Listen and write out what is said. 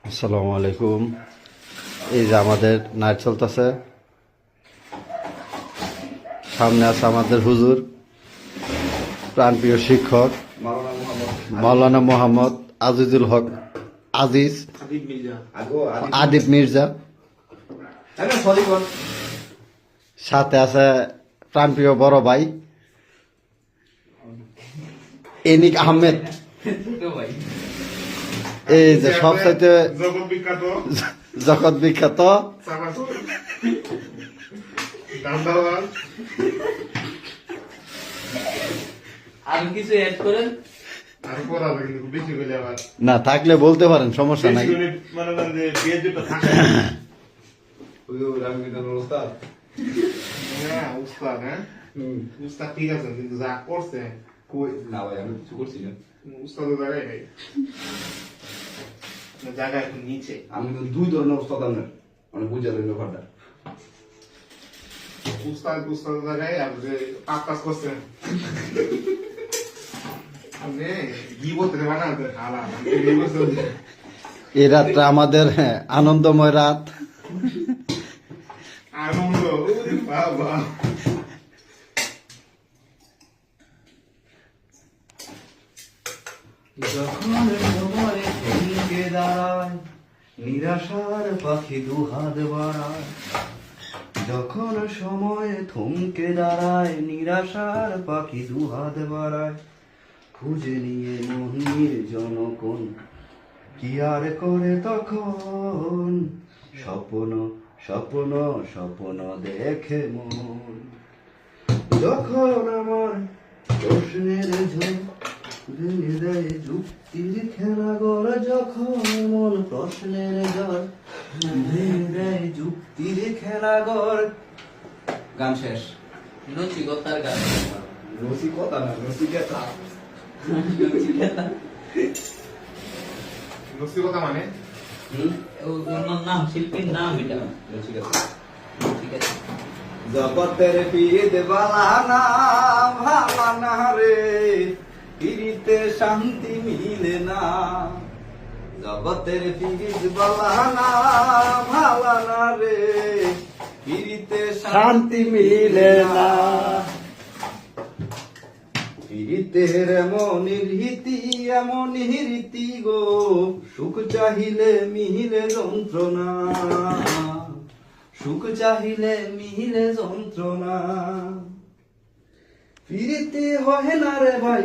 আসসালামু আলাইকুম। এই যে আমাদের নাইট চলতেছে, সামনে আছে আমাদের হুজুর প্রাণপ্রিয় শিক্ষক মাওলানা মোহাম্মদ আজিজুল হক আদিব মির্জা, সাথে আছে প্রাণপ্রিয় বড় ভাই এনিক আহমেদ। এই যে সবচাইতে জগৎ বিখ্যাত না থাকলে বলতে পারেন, সমস্যা নাই। ঠিক আছে, কিন্তু যা করছে না ভাই, আমি কিছু করছি না। উস্তাদের জায়গায় নেই, জায়গা এখন নিচে। আমি কিন্তু দুই ধরনের উস্তাদ আপনার অনেক বুঝা দেন ব্যাপারটা। উস্তাদের জায়গায় আপনি যে পাপ কাজ করছেন, আপনি কি বলতে বানাতে খালা এই রাতটা আমাদের আনন্দময় রাত। আনন্দ বাবা। যখন সময় থমকে দাঁড়ায় নিরাশার পাখি দুহাত বাড়ায়, যখন সময় থমকে দাঁড়ায় নিরাশার পাখি দুহাত বাড়ায়, খুঁজে নিয়ে মহির জনকণ কি আর করে তখন, স্বপ্ন স্বপ্ন স্বপ্ন দেখে মন। যখন আমার প্রশ্নের ঝোঁক ভেঙে দেয় যুক্তির খেলা গড়, যখন মন প্রশ্নের ঝড় ভেঙে দেয় যুক্তির খেলা গড়। গান শেষ। রসিকতার গান। রসিকতা না, রসিকতা। রসিকতা মানে নাম, শিল্পীর নাম এটা। রসিকতা। ঠিক আছে। জগতের পীর বালানা ভালানা রে, পীরিতে শান্তি মিলে না। জগতের পীর বালানা ভালানা রে, পীরিতে শান্তি মিলে না। পীরিতের এমন রীতি গো, সুখ চাহিলে মিলে যন্ত্রণা, সুখ চাহিলে মিলে যন্ত্রণা। ফিরিতে হয় না রে ভাই।